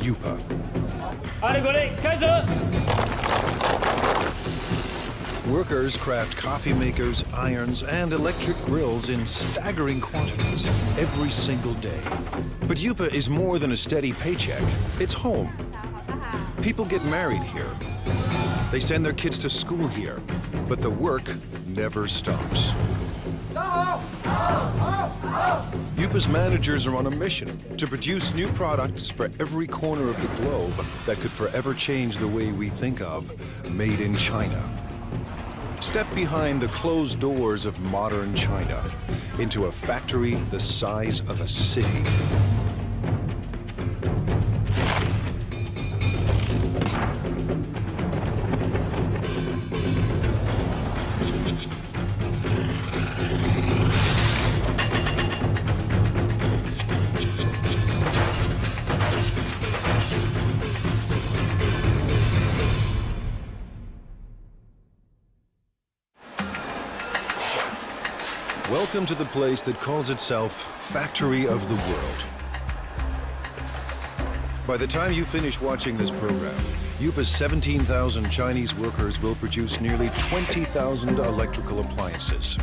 Yupa. Workers craft coffee makers, irons, and electric grills in staggering quantities every single day. But Yupa is more than a steady paycheck. It's home. People get married here. They send their kids to school here. But the work never stops. Yupa's managers are on a mission to produce new products for every corner of the globe that could forever change the way we think of made in China. Step behind the closed doors of modern China into a factory the size of a city. Welcome to the place that calls itself Factory of the World. By the time you finish watching this program, Yupa's 17,000 Chinese workers will produce nearly 20,000 electrical appliances.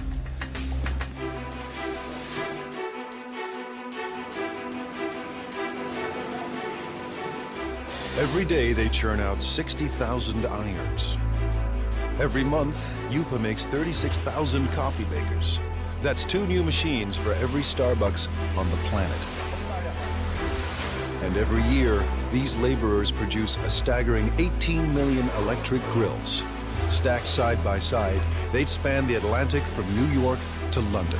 Every day they churn out 60,000 irons. Every month, Yupa makes 36,000 coffee makers. That's 2 new machines for every Starbucks on the planet. And every year, these laborers produce a staggering 18 million electric grills. Stacked side by side, they'd span the Atlantic from New York to London.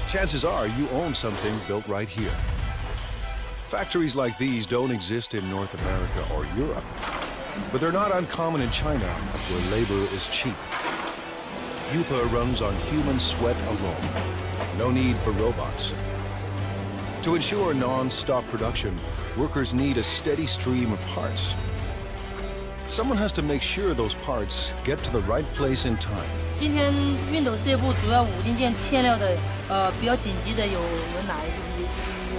Chances are you own something built right here. Factories like these don't exist in North America or Europe, but they're not uncommon in China, where labor is cheap. Yupa runs on human sweat alone. No need for robots. To ensure non-stop production, workers need a steady stream of parts. Someone has to make sure those parts get to the right place in time. 今天熨斗事业部主要5零件欠料的，比较紧急的有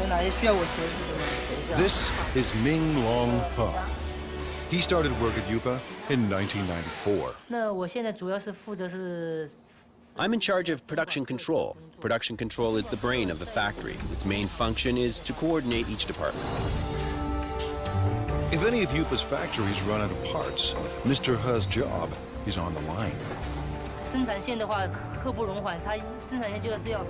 哪些需要我协助的吗？ This is Ming Long He. He started work at Yupa in 1994. 那我现在主要是负责是。 I'm in charge of production control. Production control is the brain of the factory. Its main function is to coordinate each department. If any of Yupa's factories run out of parts, Mr. He's job is on the line. 生产线的话，刻不容缓，它生产线就是要。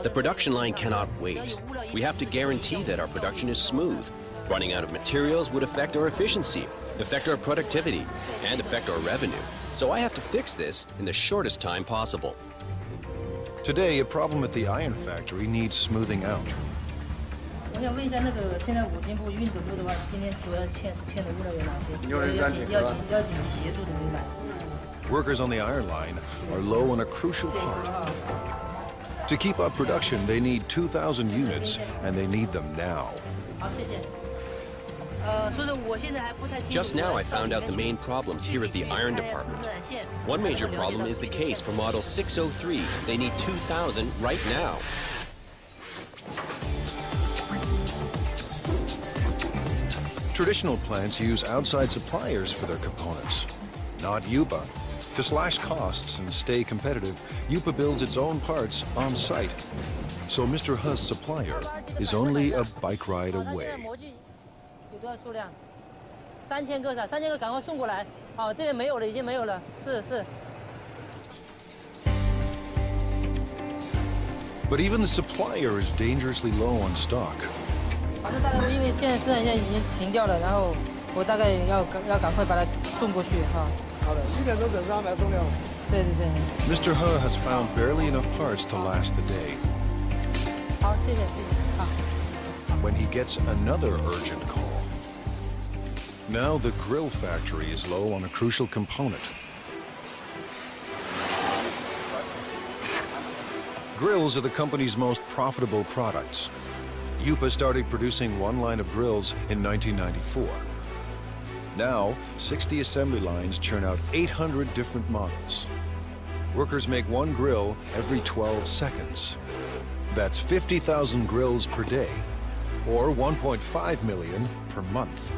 The production line cannot wait. We have to guarantee that our production is smooth. Running out of materials would affect our efficiency, affect our productivity, and affect our revenue. So I have to fix this in the shortest time possible. Today, a problem at the iron factory needs smoothing out. 我想问一下，那个现在5金部熨斗部的话，今天主要欠的物料有哪些？要紧急协助的有哪些？ Workers on the iron line are low on a crucial part. To keep up production, they need 2,000 units, and they need them now. 好，谢谢。Just now I found out the main problems here at the iron department. One major problem is the case for model 603. They need 2,000 right now. Traditional plants use outside suppliers for their components, not Yupa. To slash costs and stay competitive, Yupa builds its own parts on site. So Mr. He's supplier is only a bike ride away. 有多少数量？3000个，3000个赶快送过来。好，这边没有了，已经没有了。是。But even the supplier is dangerously low on stock. 反正大概因为现在生产线已经停掉了，然后我大概要赶快把它送过去哈。好的，1点钟整300送料。对。Mr. He has found barely enough parts to last the day. 好，谢谢。好。When he gets another urgent call. Now the grill factory is low on a crucial component. Grills are the company's most profitable products. Yupa started producing one line of grills in 1994. Now, 60 assembly lines churn out 800 different models. Workers make one grill every 12 seconds. That's 50,000 grills per day, or 1.5 million per month.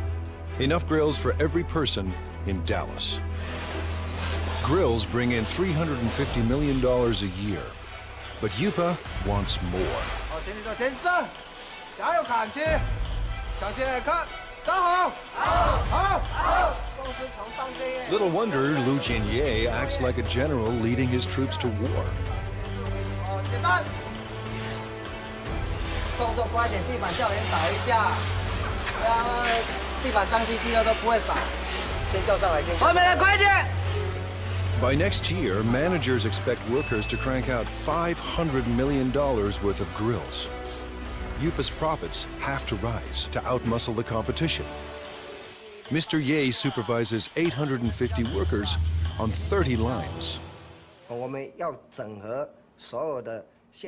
Enough grills for every person in Dallas. Grills bring in $350 million a year, but Yupa wants more. Little wonder Lu Jinye acts like a general leading his troops to war. By next year, managers expect workers to crank out $500 million worth of grills. Yupa's profits have to rise to outmuscle the competition. Mr. Ye supervises 850 workers on 30 lines.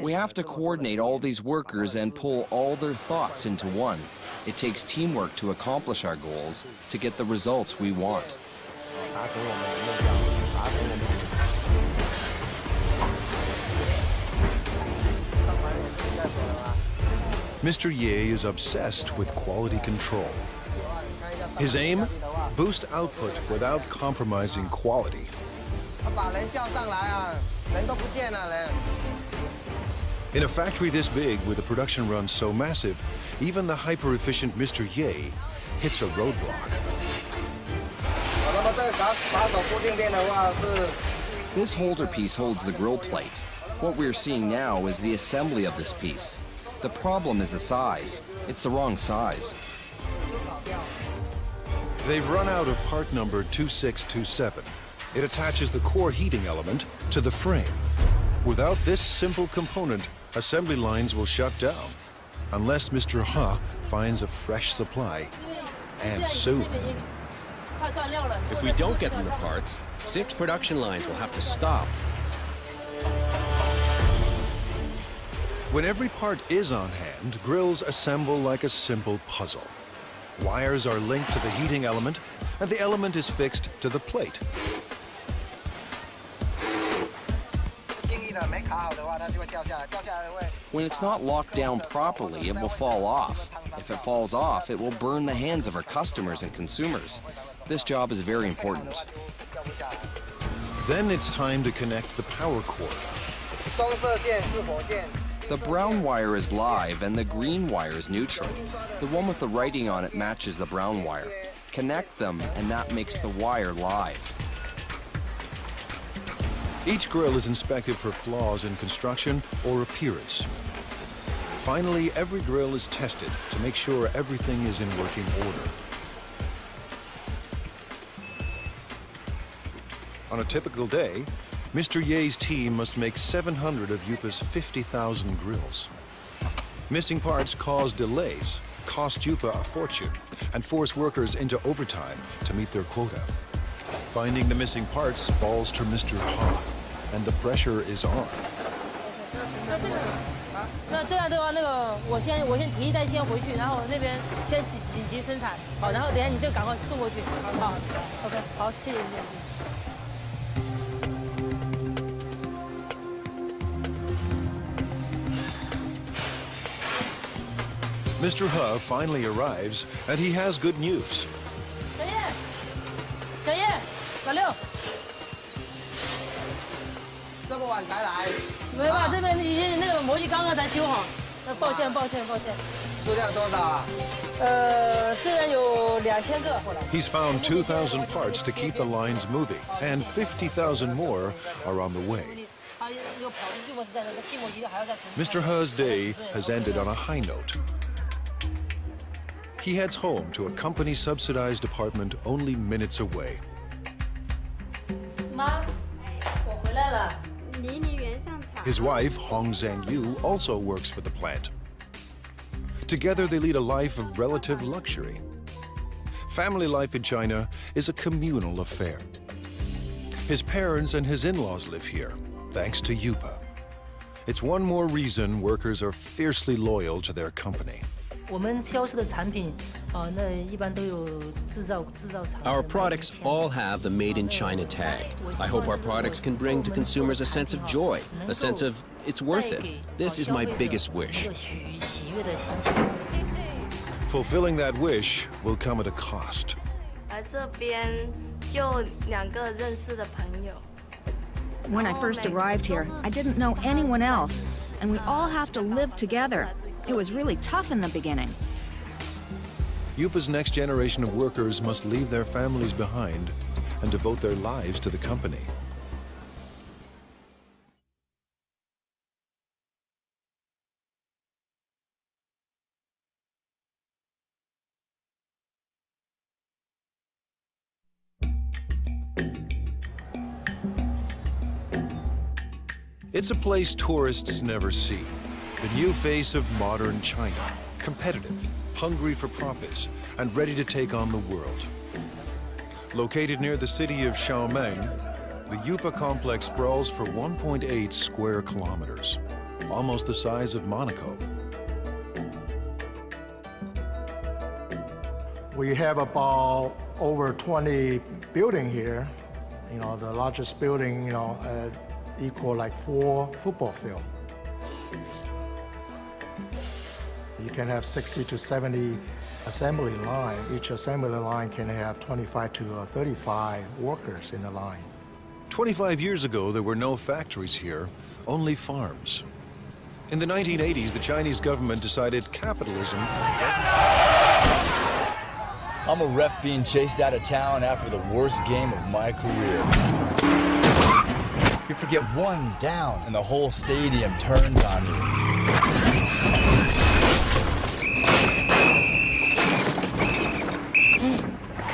We have to coordinate all these workers and pull all their thoughts into one. It takes teamwork to accomplish our goals, to get the results we want. Mr. Ye is obsessed with quality control. His aim? Boost output without compromising quality. In a factory this big, with a production run so massive, even the hyper-efficient Mr. Ye hits a roadblock. This holder piece holds the grill plate. What we're seeing now is the assembly of this piece. The problem is the size. It's the wrong size. They've run out of part number 2627. It attaches the core heating element to the frame. Without this simple component, assembly lines will shut down, unless Mr. Ha finds a fresh supply, and soon. If we don't get them the parts, 6 production lines will have to stop. When every part is on hand, grills assemble like a simple puzzle. Wires are linked to the heating element, and the element is fixed to the plate. When it's not locked down properly, it will fall off. If it falls off, it will burn the hands of our customers and consumers. This job is very important. Then it's time to connect the power cord. The brown wire is live and the green wire is neutral. The one with the writing on it matches the brown wire. Connect them and that makes the wire live. Each grill is inspected for flaws in construction or appearance. Finally, every grill is tested to make sure everything is in working order. On a typical day, Mr. Ye's team must make 700 of Yupa's 50,000 grills. Missing parts cause delays, cost Yupa a fortune, and force workers into overtime to meet their quota. Finding the missing parts falls to Mr. Ha, and the pressure is on. 那这样的话，我先提一袋先回去，然后那边先紧急生产，好，然后等一下你就赶快送过去，好 ，OK， 好，谢谢。 Mr. Ha finally arrives, and he has good news. 小叶，老六，这么晚才来？没办法，这边已经那个模具刚刚才修好，抱歉。数量多少啊？这边有2000个。 He's found 2,000 parts to keep the lines moving, and 50,000 more are on the way. Mr. Ha's day has ended on a high note. He heads home to a company-subsidized apartment only minutes away. 妈，我回来了。 His wife, Hong Zhangyu, also works for the plant. Together, they lead a life of relative luxury. Family life in China is a communal affair. His parents and his in-laws live here, thanks to Yupa. It's one more reason workers are fiercely loyal to their company. 我们销售的产品，那一般都有制造厂。 Our products all have the Made in China tag. I hope our products can bring to consumers a sense of joy, a sense of it's worth it. This is my biggest wish. 喜悦的心情。Fulfilling that wish will come at a cost. 而这边就2个认识的朋友。 When I first arrived here, I didn't know anyone else, and we all have to live together. It was really tough in the beginning. Yupa's next generation of workers must leave their families behind and devote their lives to the company. It's a place tourists never see. The new face of modern China, competitive, hungry for profits, and ready to take on the world. Located near the city of Xiaomeng, the Yupa complex sprawls for 1.8 square kilometers, almost the size of Monaco. We have about over 20 buildings here. You know, the largest building, equal like 4 football fields. You can have 60 to 70 assembly line. Each assembly line can have 25 to 35 workers in the line. 25 years ago, there were no factories here, only farms. In the 1980s, the Chinese government decided capitalism I'm a ref being chased out of town after the worst game of my career. You forget one down and the whole stadium turns on you.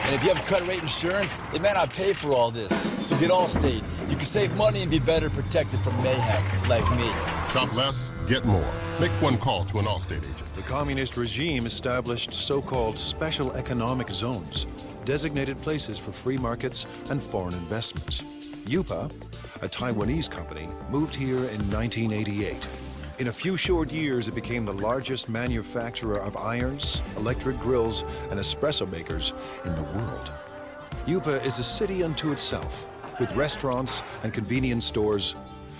And if you have credit rate insurance, it may not pay for all this. So get Allstate. You can save money and be better protected from mayhem, like me. Shop less, get more. Make one call to an Allstate agent. The communist regime established so-called special economic zones, designated places for free markets and foreign investments. Yupa, a Taiwanese company, moved here in 1988. In a few short years, it became the largest manufacturer of irons, electric grills, and espresso makers in the world. Yupa is a city unto itself, with restaurants and convenience stores,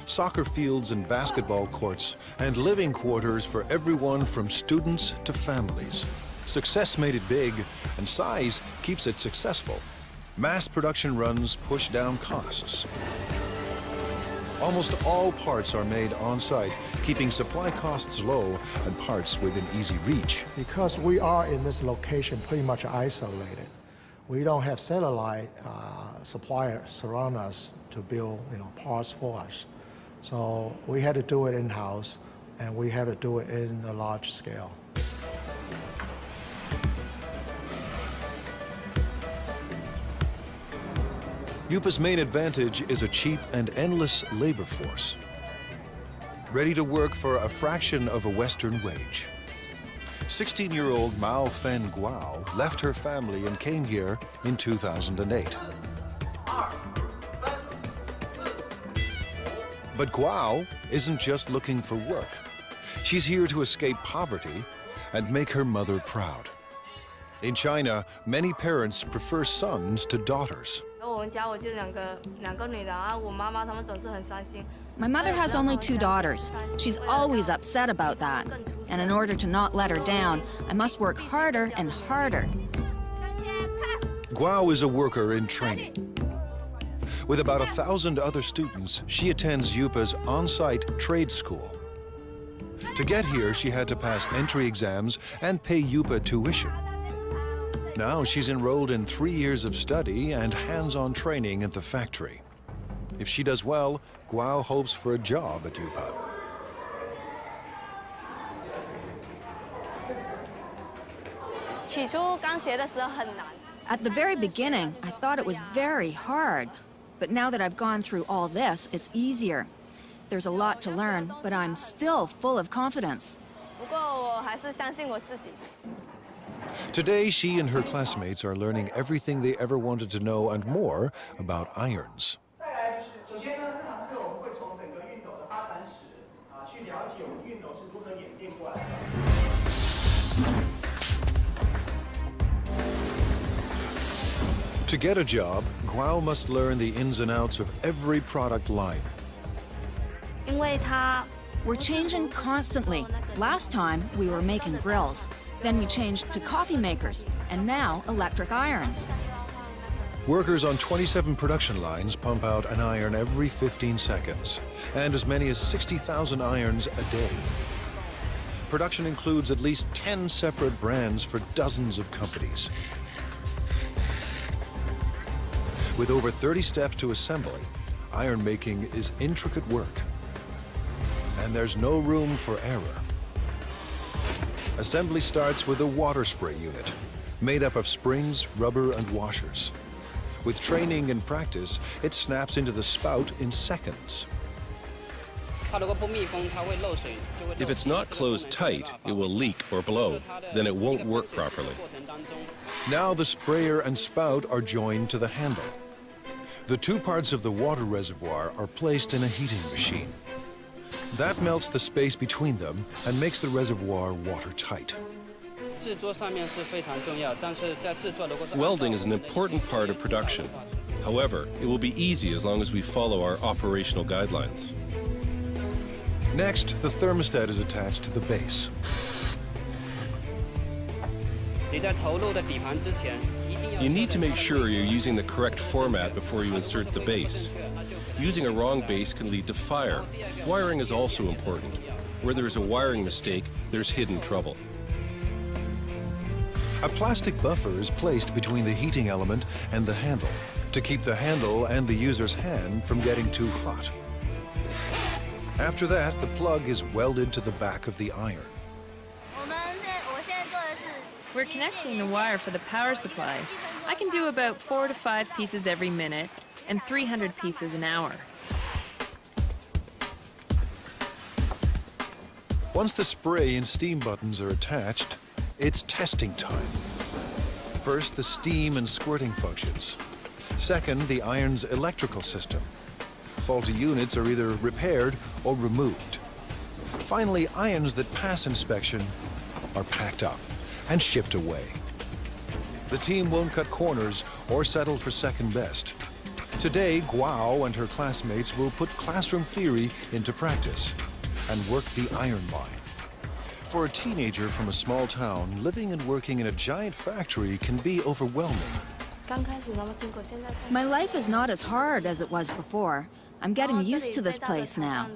soccer fields and basketball courts, and living quarters for everyone from students to families. Success made it big, and size keeps it successful. Mass production runs push down costs. Almost all parts are made on-site, keeping supply costs low and parts within easy reach. Because we are in this location pretty much isolated, we don't have satellite suppliers surround us to build parts for us. So we had to do it in-house, and we had to do it in a large scale. Yupa's main advantage is a cheap and endless labor force, ready to work for a fraction of a Western wage. 16-year-old Mao Fen Guo left her family and came here in 2008. But Guo isn't just looking for work. She's here to escape poverty and make her mother proud. In China, many parents prefer sons to daughters. My mother has only 2 daughters. She's always upset about that. And in order to not let her down, I must work harder and harder. Guo is a worker in training. With about 1,000 other students, she attends Yupa's on-site trade school. To get here, she had to pass entry exams and pay Yupa tuition. Now she's enrolled in 3 years of study and hands-on training at the factory. If she does well, Guo hopes for a job at Yupa. At the very beginning, I thought it was very hard. But now that I've gone through all this, it's easier. There's a lot to learn, but I'm still full of confidence. Today, she and her classmates are learning everything they ever wanted to know and more about irons. To get a job, Guo must learn the ins and outs of every product line. We're changing constantly. Last time, we were making grills. Then we changed to coffee makers, and now electric irons. Workers on 27 production lines pump out an iron every 15 seconds, and as many as 60,000 irons a day. Production includes at least 10 separate brands for dozens of companies. With over 30 steps to assembly, iron making is intricate work, and there's no room for error. Assembly starts with a water spray unit, made up of springs, rubber, and washers. With training and practice, it snaps into the spout in seconds. If it's not closed tight, it will leak or blow. Then it won't work properly. Now the sprayer and spout are joined to the handle. The two parts of the water reservoir are placed in a heating machine. That melts the space between them and makes the reservoir watertight. Welding is an important part of production. However, it will be easy as long as we follow our operational guidelines. Next, the thermostat is attached to the base. You need to make sure you're using the correct format before you insert the base. Using a wrong base can lead to fire. Wiring is also important. Where there is a wiring mistake, there's hidden trouble. A plastic buffer is placed between the heating element and the handle to keep the handle and the user's hand from getting too hot. After that, the plug is welded to the back of the iron. We're connecting the wire for the power supply. I can do about 4 to 5 pieces every minute and 300 pieces an hour. Once the spray and steam buttons are attached, it's testing time. First, the steam and squirting functions. Second, the iron's electrical system. Faulty units are either repaired or removed. Finally, irons that pass inspection are packed up and shipped away. The team won't cut corners or settle for second best. Today, Guo and her classmates will put classroom theory into practice and work the iron line. For a teenager from a small town, living and working in a giant factory can be overwhelming. My life is not as hard as it was before. I'm getting used to this place now.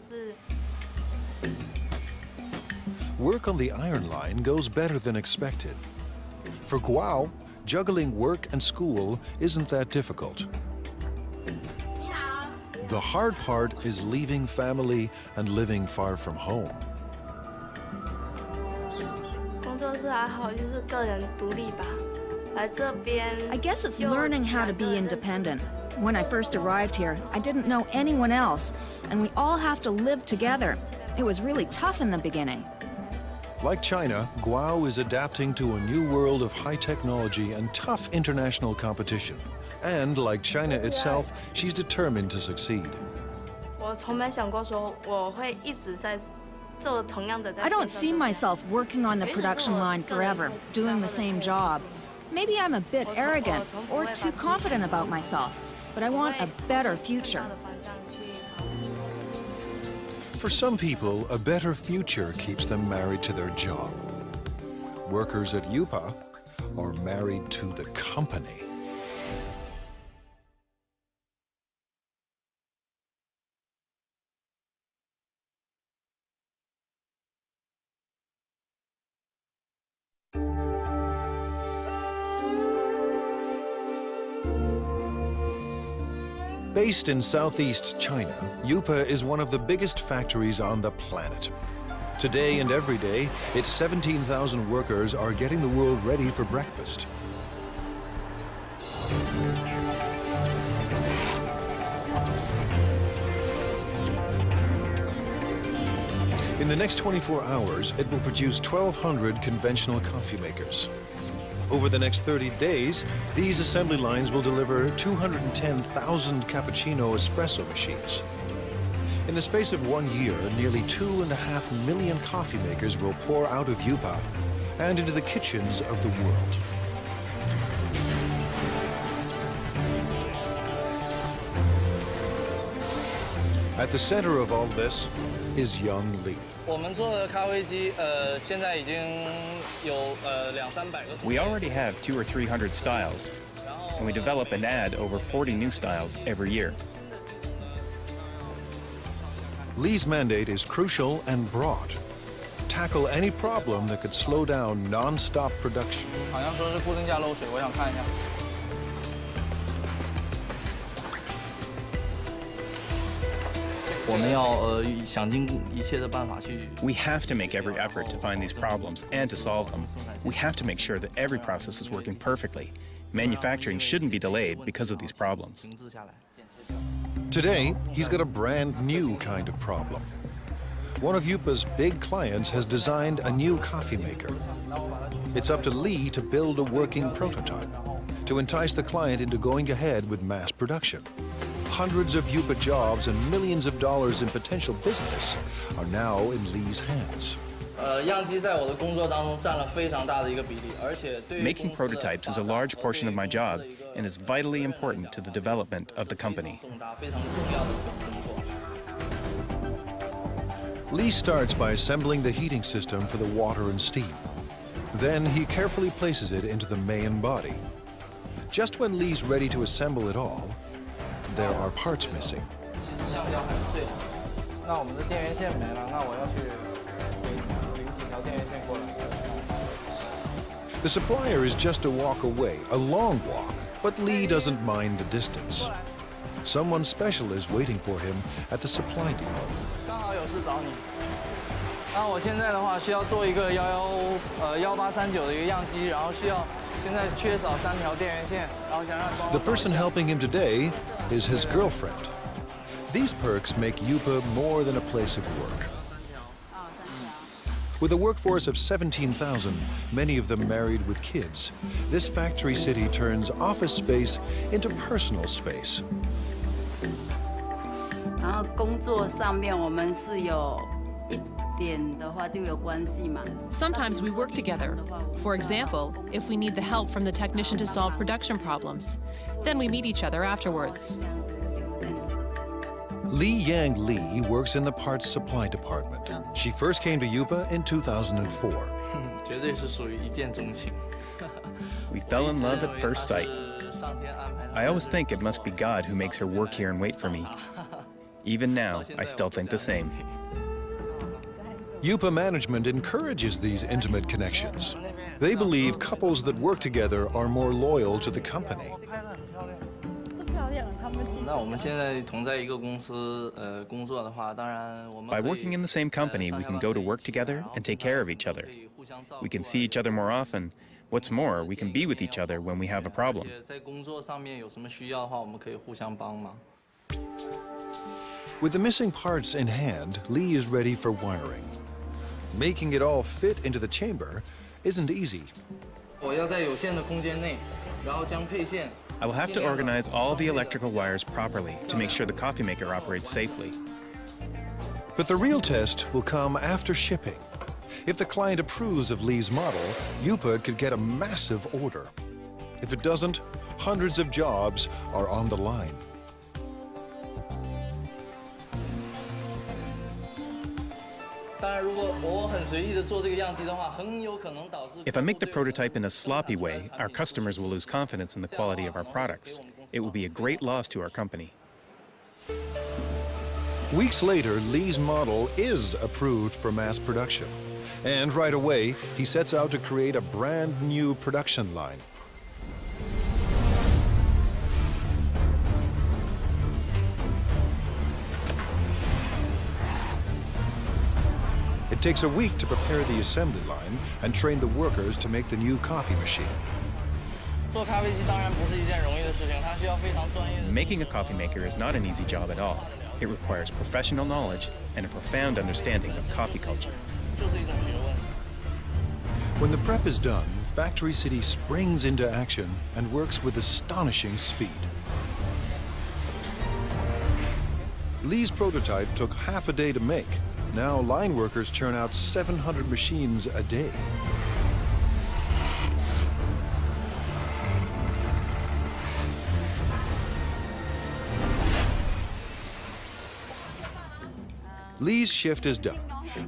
Work on the iron line goes better than expected. For Guo, juggling work and school isn't that difficult. The hard part is leaving family and living far from home. I guess it's learning how to be independent. When I first arrived here, I didn't know anyone else, and we all have to live together. It was really tough in the beginning. Like China, Guo is adapting to a new world of high technology and tough international competition. And like China itself, she's determined to succeed. I don't see myself working on the production line forever, doing the same job. Maybe I'm a bit arrogant or too confident about myself, but I want a better future. For some people, a better future keeps them married to their job. Workers at UPA are married to the company. Based in southeast China, UPA is one of the biggest factories on the planet. Today and every day, its 17,000 workers are getting the world ready for breakfast. In the next 24 hours, it will produce 1,200 conventional coffee makers. Over the next 30 days, these assembly lines will deliver 210,000 cappuccino espresso machines. In the space of 1 year, nearly 2.5 million coffee makers will pour out of UPA and into the kitchens of the world. At the center of all this, is young Lee. We already have 200 or 300 styles, and we develop and add over 40 new styles every year. Lee's mandate is crucial and broad. Tackle any problem that could slow down non-stop production. We have to make every effort to find these problems and to solve them. We have to make sure that every process is working perfectly. Manufacturing shouldn't be delayed because of these problems. Today, he's got a brand new kind of problem. One of Yupa's big clients has designed a new coffee maker. It's up to Lee to build a working prototype to entice the client into going ahead with mass production. Hundreds of Yupa jobs and millions of dollars in potential business are now in Lee's hands. Making prototypes is a large portion of my job and is vitally important to the development of the company. Lee starts by assembling the heating system for the water and steam. Then he carefully places it into the main body. Just when Lee's ready to assemble it all, there are parts missing. The supplier is just a walk away, a long walk, but Lee doesn't mind the distance. Someone special is waiting for him at the supply depot. The person helping him today is his girlfriend. These perks make Yupa more than a place of work. With a workforce of 17,000, many of them married with kids, this factory city turns office space into personal space. Sometimes we work together. For example, if we need the help from the technician to solve production problems, then we meet each other afterwards. Li Yang Lee works in the parts supply department. She first came to Yupa in 2004. We fell in love at first sight. I always think it must be God who makes her work here and wait for me. Even now, I still think the same. Yupa management encourages these intimate connections. They believe couples that work together are more loyal to the company. By working in the same company, we can go to work together and take care of each other. We can see each other more often. What's more, we can be with each other when we have a problem. With the missing parts in hand, Lee is ready for wiring. Making it all fit into the chamber isn't easy. I will have to organize all the electrical wires properly to make sure the coffee maker operates safely. But the real test will come after shipping. If the client approves of Lee's model, Yupa could get a massive order. If it doesn't, hundreds of jobs are on the line. If I make the prototype in a sloppy way, our customers will lose confidence in the quality of our products. It will be a great loss to our company. Weeks later, Lee's model is approved for mass production. And right away, he sets out to create a brand new production line. It takes a week to prepare the assembly line and train the workers to make the new coffee machine. Making a coffee maker is not an easy job at all. It requires professional knowledge and a profound understanding of coffee culture. When the prep is done, Factory City springs into action and works with astonishing speed. Lee's prototype took half a day to make. Now line workers churn out 700 machines a day. Lee's shift is done,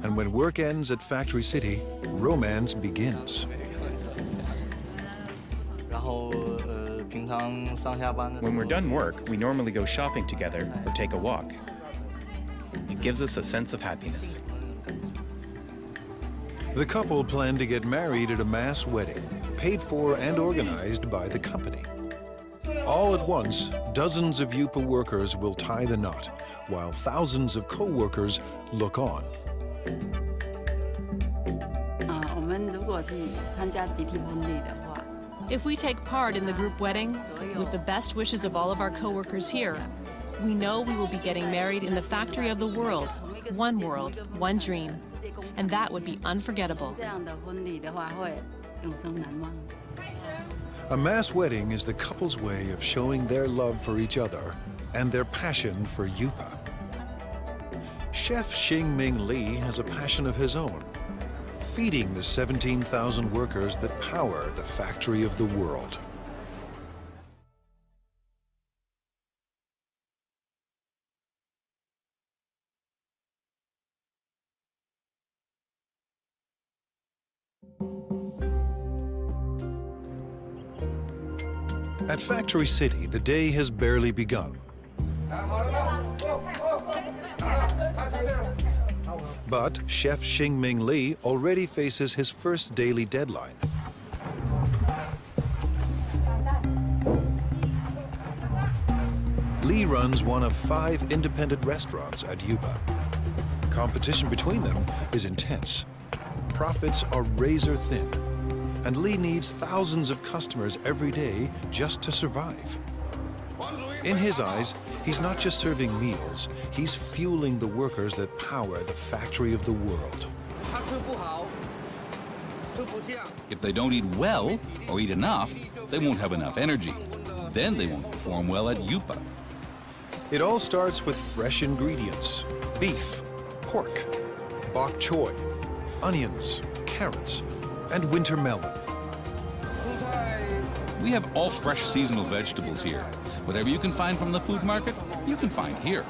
and when work ends at Factory City, romance begins. When we're done work, we normally go shopping together or take a walk. It gives us a sense of happiness. The couple plan to get married at a mass wedding, paid for and organized by the company. All at once, dozens of Yupa workers will tie the knot, while thousands of co-workers look on. If we take part in the group wedding, with the best wishes of all of our co-workers here, we know we will be getting married in the factory of the world, one dream, and that would be unforgettable. A mass wedding is the couple's way of showing their love for each other and their passion for Yupa. Chef Xingming Li has a passion of his own, feeding the 17,000 workers that power the factory of the world. At Factory City, the day has barely begun. But Chef Xingming Li already faces his first daily deadline. Li runs one of 5 independent restaurants at Yupa. Competition between them is intense. Profits are razor thin, and Li needs thousands of customers every day just to survive. In his eyes, he's not just serving meals, he's fueling the workers that power the factory of the world. If they don't eat well or eat enough, they won't have enough energy. Then they won't perform well at Yupa. It all starts with fresh ingredients: beef, pork, bok choy, onions, carrots, and winter melon. We have all fresh seasonal vegetables here. Whatever you can find from the food market, you can find here.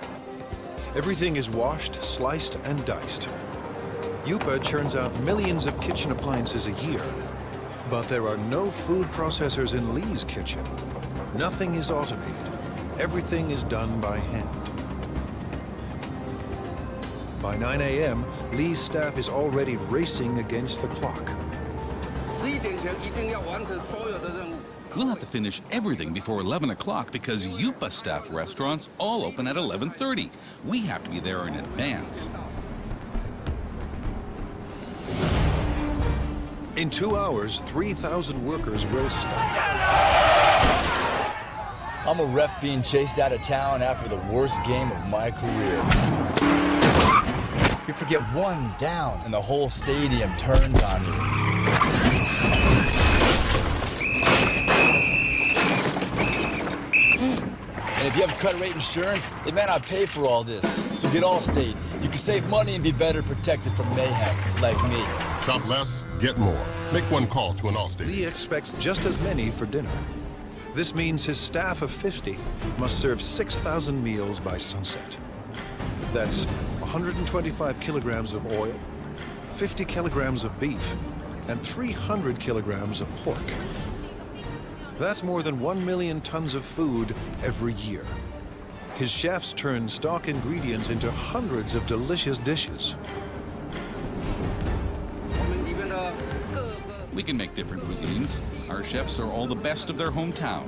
Everything is washed, sliced, and diced. Yupa churns out millions of kitchen appliances a year, but there are no food processors in Li's kitchen. Nothing is automated. Everything is done by hand. By 9 a.m., Li's staff is already racing against the clock. We'll have to finish everything before 11 o'clock because Yupa staff restaurants all open at 11:30. We have to be there in advance. In 2 hours, 3,000 workers will stop. I'm a ref being chased out of town after the worst game of my career. You forget one down and the whole stadium turns on you. And if you have cut rate insurance, it may not pay for all this. So get Allstate. You can save money and be better protected from mayhem, like me. Shop less, get more. Make one call to an Allstate. Li expects just as many for dinner. This means his staff of 50 must serve 6,000 meals by sunset. That's 125 kilograms of oil, 50 kilograms of beef, and 300 kilograms of pork. That's more than 1 million tons of food every year. His chefs turn stock ingredients into hundreds of delicious dishes. We can make different cuisines. Our chefs are all the best of their hometown.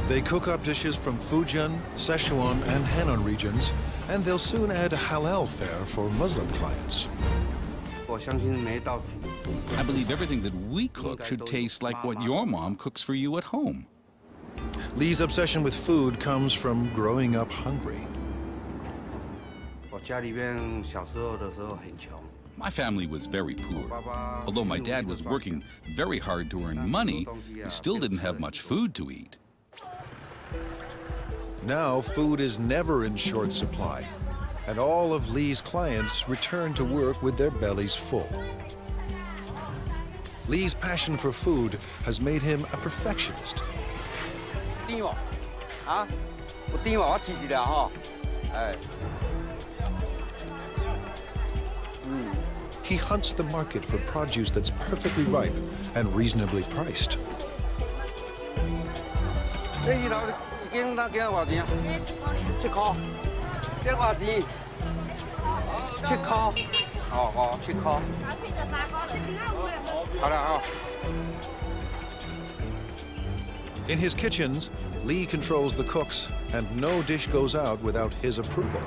They cook up dishes from Fujian, Sichuan, and Henan regions, and they'll soon add halal fare for Muslim clients. I believe everything that we cook should taste like what your mom cooks for you at home. Li's obsession with food comes from growing up hungry. My family was very poor. Although my dad was working very hard to earn money, we still didn't have much food to eat. Now food is never in short supply, and all of Li's clients return to work with their bellies full. Li's passion for food has made him a perfectionist. he hunts the market for produce that's perfectly ripe and reasonably priced. In his kitchens, Lee controls the cooks, and no dish goes out without his approval.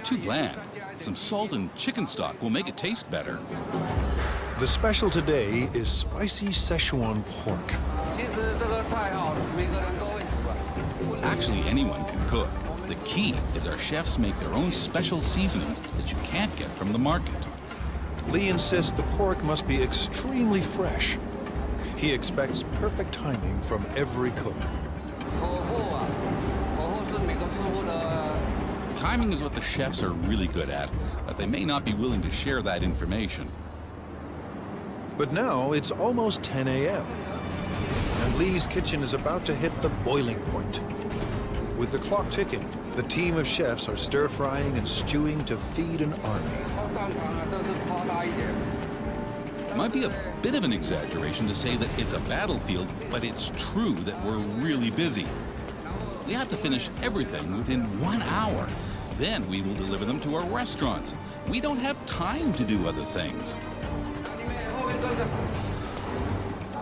Too bland. Some salt and chicken stock will make it taste better. The special today is spicy Szechuan pork. Actually, anyone can cook. The key is our chefs make their own special seasonings that you can't get from the market. Lee insists the pork must be extremely fresh. He expects perfect timing from every cook. Timing is what the chefs are really good at, but they may not be willing to share that information. But now it's almost 10 a.m. and Lee's kitchen is about to hit the boiling point. With the clock ticking, the team of chefs are stir-frying and stewing to feed an army. It might be a bit of an exaggeration to say that it's a battlefield, but it's true that we're really busy. We have to finish everything within 1 hour. Then we will deliver them to our restaurants. We don't have time to do other things.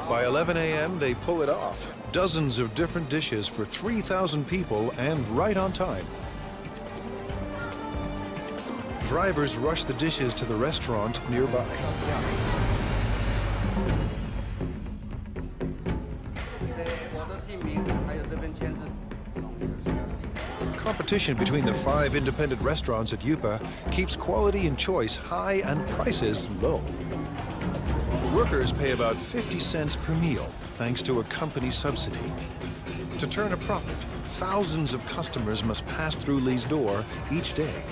By 11 a.m., they pull it off. Dozens of different dishes for 3,000 people and right on time. Drivers rush the dishes to the restaurant nearby. Competition between the 5 independent restaurants at Yupa keeps quality and choice high and prices low. Workers pay about 50 cents per meal, thanks to a company subsidy. To turn a profit, thousands of customers must pass through Lee's door each day.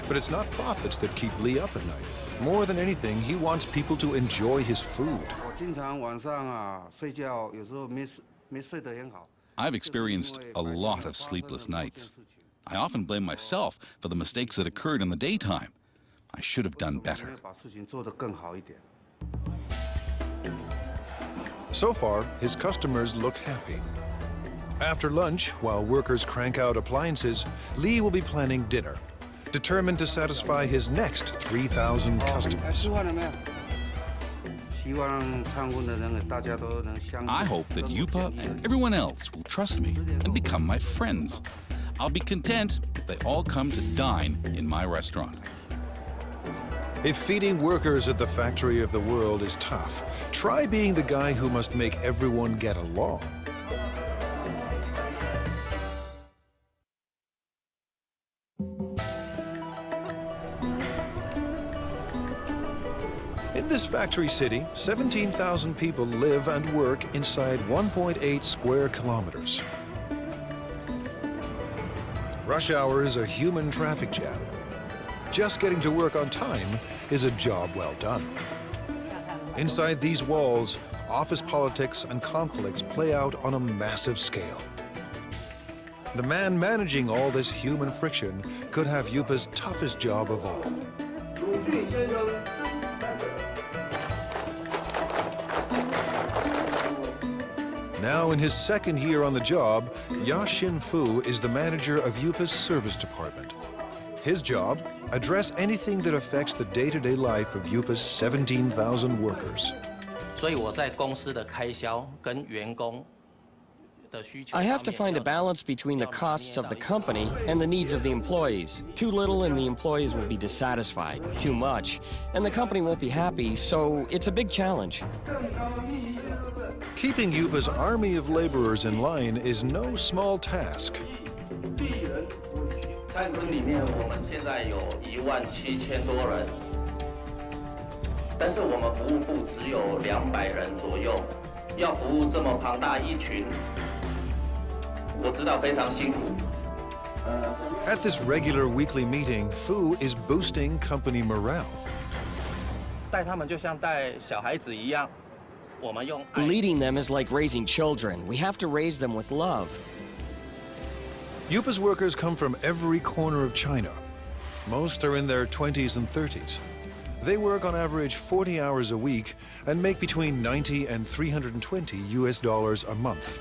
But it's not profits that keep Lee up at night. More than anything, he wants people to enjoy his food. I've experienced a lot of sleepless nights. I often blame myself for the mistakes that occurred in the daytime. I should have done better. So far, his customers look happy. After lunch, while workers crank out appliances, Lee will be planning dinner, determined to satisfy his next 3,000 customers. I hope that Yupa and everyone else will trust me and become my friends. I'll be content if they all come to dine in my restaurant. If feeding workers at the factory of the world is tough, try being the guy who must make everyone get along. In this factory city, 17,000 people live and work inside 1.8 square kilometers. Rush hour is a human traffic jam. Just getting to work on time is a job well done. Inside these walls, office politics and conflicts play out on a massive scale. The man managing all this human friction could have Yupa's toughest job of all. Now in his second year on the job, Ya-Shin Fu is the manager of Yupa's service department. His job, address anything that affects the day-to-day life of Yupa's 17,000 workers. I have to find a balance between the costs of the company and the needs of the employees. Too little and the employees will be dissatisfied. Too much, and the company won't be happy, so it's a big challenge. Keeping Yupa's army of laborers in line is no small task. At this regular weekly meeting, Fu is boosting company morale. Leading them is like raising children. We have to raise them with love. Yupa's workers come from every corner of China. Most are in their 20s and 30s. They work on average 40 hours a week and make between 90 and 320 US dollars a month.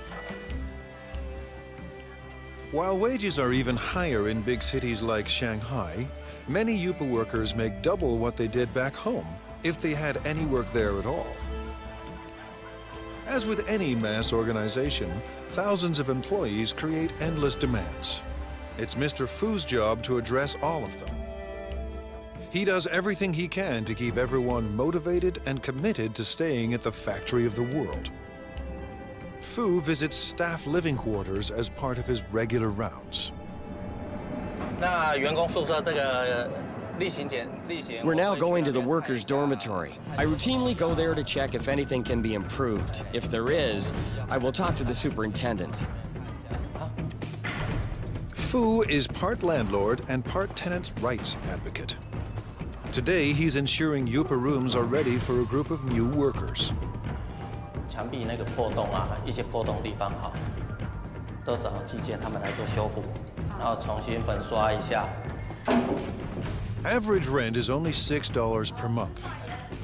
While wages are even higher in big cities like Shanghai, many Yupa workers make double what they did back home if they had any work there at all. As with any mass organization, thousands of employees create endless demands. It's Mr. Fu's job to address all of them. He does everything he can to keep everyone motivated and committed to staying at the factory of the world. Fu visits staff living quarters as part of his regular rounds. We're now going to the workers' dormitory. I routinely go there to check if anything can be improved. If there is, I will talk to the superintendent. Fu is part landlord and part tenants' rights advocate. Today, he's ensuring Yupa rooms are ready for a group of new workers. Average rent is only $6 per month,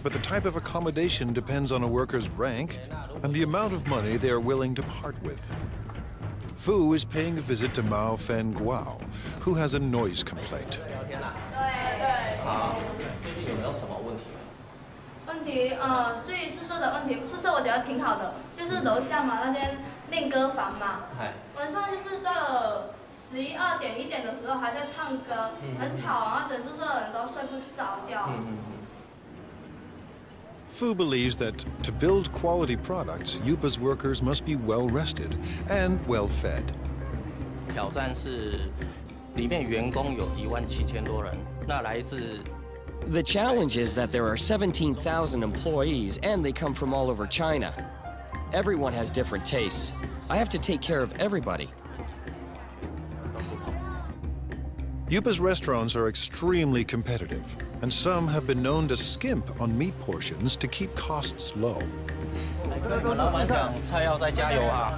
but the type of accommodation depends on a worker's rank and the amount of money they are willing to part with. Fu is paying a visit to Mao Fen Guao, who has a noise complaint. 问题，所以宿舍的问题，宿舍我觉得挺好的，就是楼下嘛那间练歌房嘛，晚上就是到了11、2点、1点的时候还在唱歌，很吵，然后整宿舍的人都睡不着觉。Fu believes that to build quality products, Yupa's workers must be well rested and well fed. 挑战是里面员工有17000多人，那来自 The challenge is that there are 17,000 employees and they come from all over China. Everyone has different tastes. I have to take care of everybody. Yupa's restaurants are extremely competitive, and some have been known to skimp on meat portions to keep costs low. 老板讲菜要再加油啊！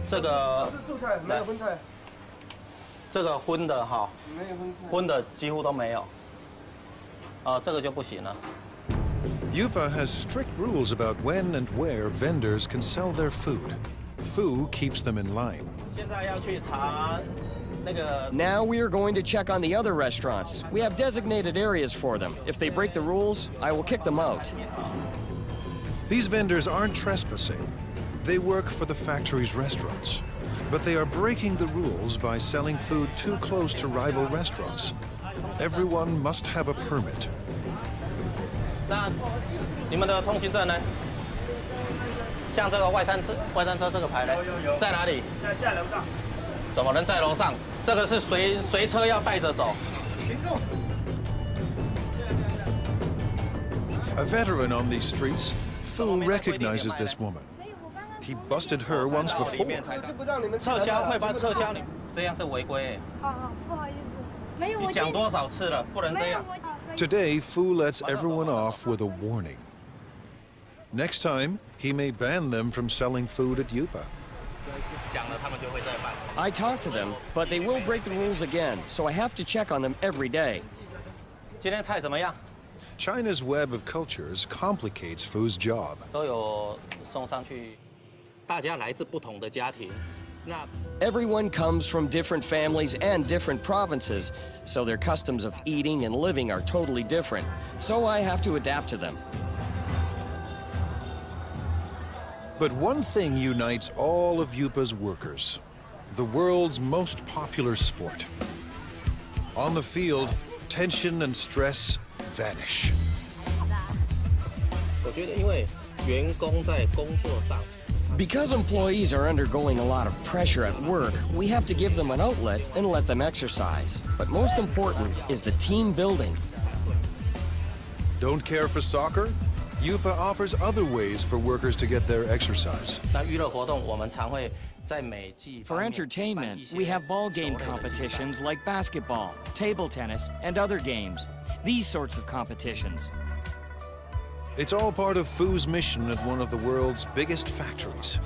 这个没有荤菜，这个荤的哈，荤的几乎都没有。这个就不行了。 Yupa has strict rules about when and where vendors can sell their food. Fu keeps them in line. 现在要去查那个。 Now we are going to check on the other restaurants. We have designated areas for them. If they break the rules, I will kick them out. These vendors aren't trespassing. They work for the factory's restaurants. But they are breaking the rules by selling food too close to rival restaurants. Everyone must have a permit. 那你们的通行证呢？像这个外餐车这个牌呢，在哪里？在楼上。怎么能在楼上？这个是随车要带着走。 A veteran on these streets, Fu recognizes this woman. He busted her once before. 撤销会把撤销你，这样是违规。好，不好意思，没有。你讲多少次了，不能这样。 Today, Fu lets everyone off with a warning. Next time, he may ban them from selling food at Yupa. I talk to them, but they will break the rules again, so I have to check on them every day. 今天菜怎么样？ China's web of cultures complicates Fu's job. 都有送上去，大家来自不同的家庭。 Everyone comes from different families and different provinces, so their customs of eating and living are totally different. So I have to adapt to them. But one thing unites all of Yupa's workers: the world's most popular sport. On the field, tension and stress vanish. 我觉得，因为员工在工作上。 Because employees are undergoing a lot of pressure at work, we have to give them an outlet and let them exercise. But most important is the team building. Don't care for soccer? Yupa offers other ways for workers to get their exercise. For entertainment, we have ball game competitions like basketball, table tennis, and other games. These sorts of competitions. It's all part of Fu's mission at one of the world's biggest factories.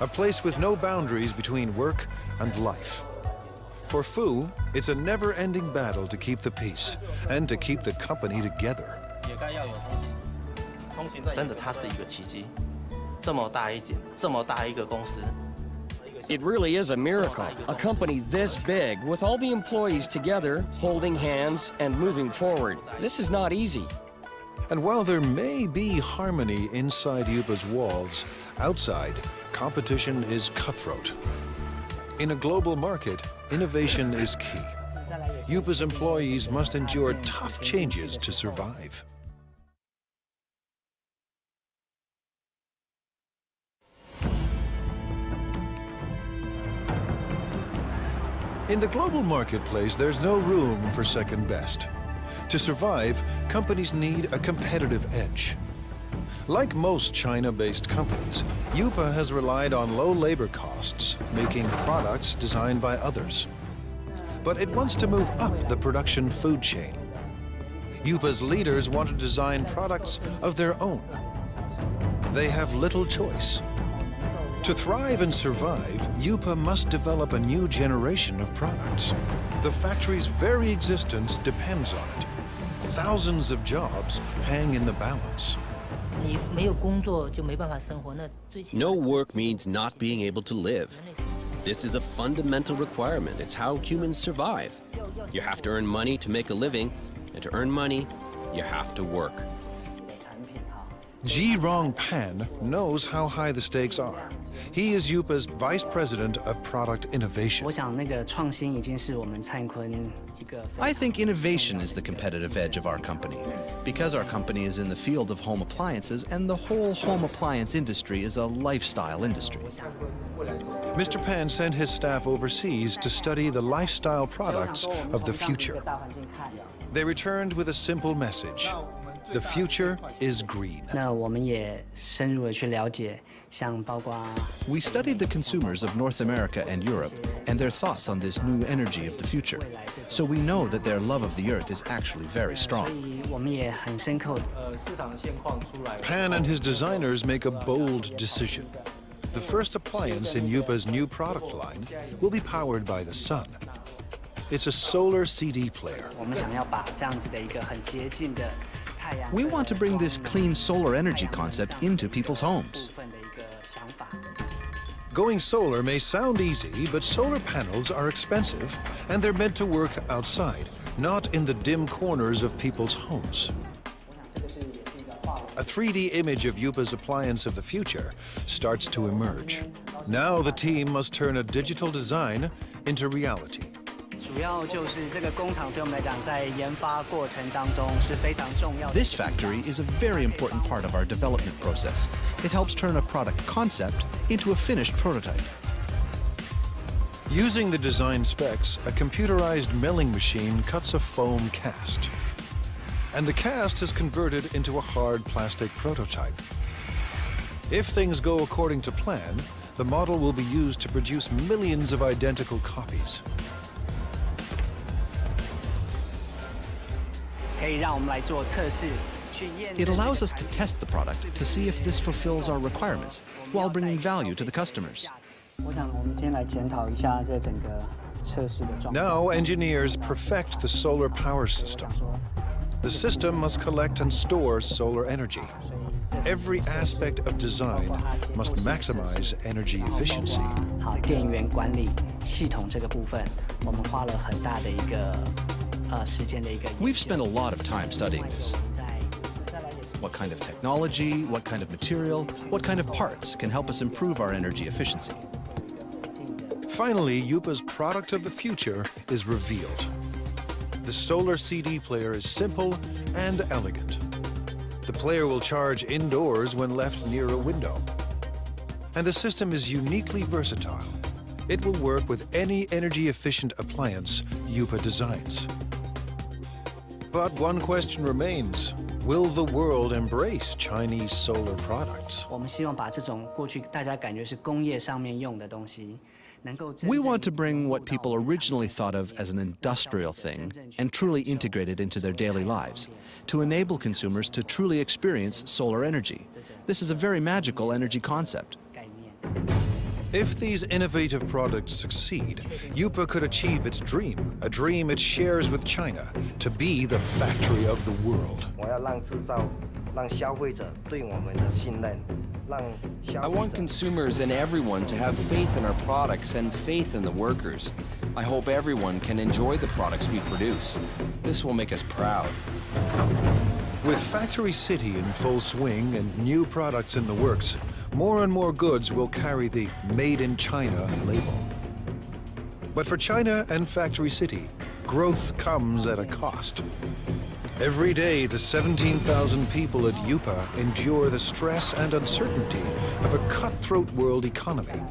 A place with no boundaries between work and life. For Fu, it's a never-ending battle to keep the peace and to keep the company together. 真的，它是一个奇迹，这么大一间，这么大一个公司。 It really is a miracle. A company this big, with all the employees together, holding hands and moving forward. This is not easy. And while there may be harmony inside Yupa's walls, outside, competition is cutthroat. In a global market, innovation is key. Yupa's employees must endure tough changes to survive. In the global marketplace, there's no room for second best. To survive, companies need a competitive edge. Like most China-based companies, Yupa has relied on low labor costs, making products designed by others. But it wants to move up the production food chain. Yupa's leaders want to design products of their own. They have little choice. To thrive and survive, Yupa must develop a new generation of products. The factory's very existence depends on it. Thousands of jobs hang in the balance. No work means not being able to live. This is a fundamental requirement. It's how humans survive. You have to earn money to make a living, and to earn money, you have to work. Ji Rongpan knows how high the stakes are. He is Yupa's Vice President of Product Innovation. I think innovation is the competitive edge of our company, because our company is in the field of home appliances, and the whole home appliance industry is a lifestyle industry. Mr. Pan sent his staff overseas to study the lifestyle products of the future. They returned with a simple message. The future is green. We studied the consumers of North America and Europe and their thoughts on this new energy of the future. So we know that their love of the earth is actually very strong. Pan and his designers make a bold decision. The first appliance in Yupa's new product line will be powered by the sun. It's a solar CD player. We want to bring this clean solar energy concept into people's homes. Going solar may sound easy, but solar panels are expensive, and they're meant to work outside, not in the dim corners of people's homes. A 3D image of Yupa's appliance of the future starts to emerge. Now the team must turn a digital design into reality. This factory is a very important part of our development process. It helps turn a product concept into a finished prototype. Using the design specs, a computerized milling machine cuts a foam cast. And the cast is converted into a hard plastic prototype. If things go according to plan, the model will be used to produce millions of identical copies. It allows us to test the product to see if this fulfills our requirements while bringing value to the customers. Now engineers perfect the solar power system. The system must collect and store solar energy. Every aspect of design must maximize energy efficiency. We've spent a lot of time studying this. What kind of technology, what kind of material, what kind of parts can help us improve our energy efficiency? Finally, Yupa's product of the future is revealed. The solar CD player is simple and elegant. The player will charge indoors when left near a window. And the system is uniquely versatile. It will work with any energy-efficient appliance Yupa designs. But one question remains. Will the world embrace Chinese solar products? We want to bring what people originally thought of as an industrial thing and truly integrate it into their daily lives, to enable consumers to truly experience solar energy. This is a very magical energy concept. If these innovative products succeed, Yupa could achieve its dream, a dream it shares with China, to be the factory of the world. I want consumers and everyone to have faith in our products and faith in the workers. I hope everyone can enjoy the products we produce. This will make us proud. With Factory City in full swing and new products in the works, more and more goods will carry the Made in China label. But for China and Factory City, growth comes at a cost. Every day, the 17,000 people at Yupa endure the stress and uncertainty of a cutthroat world economy.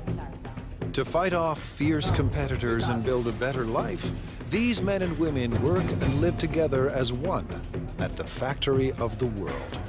To fight off fierce competitors and build a better life, these men and women work and live together as one at the factory of the world.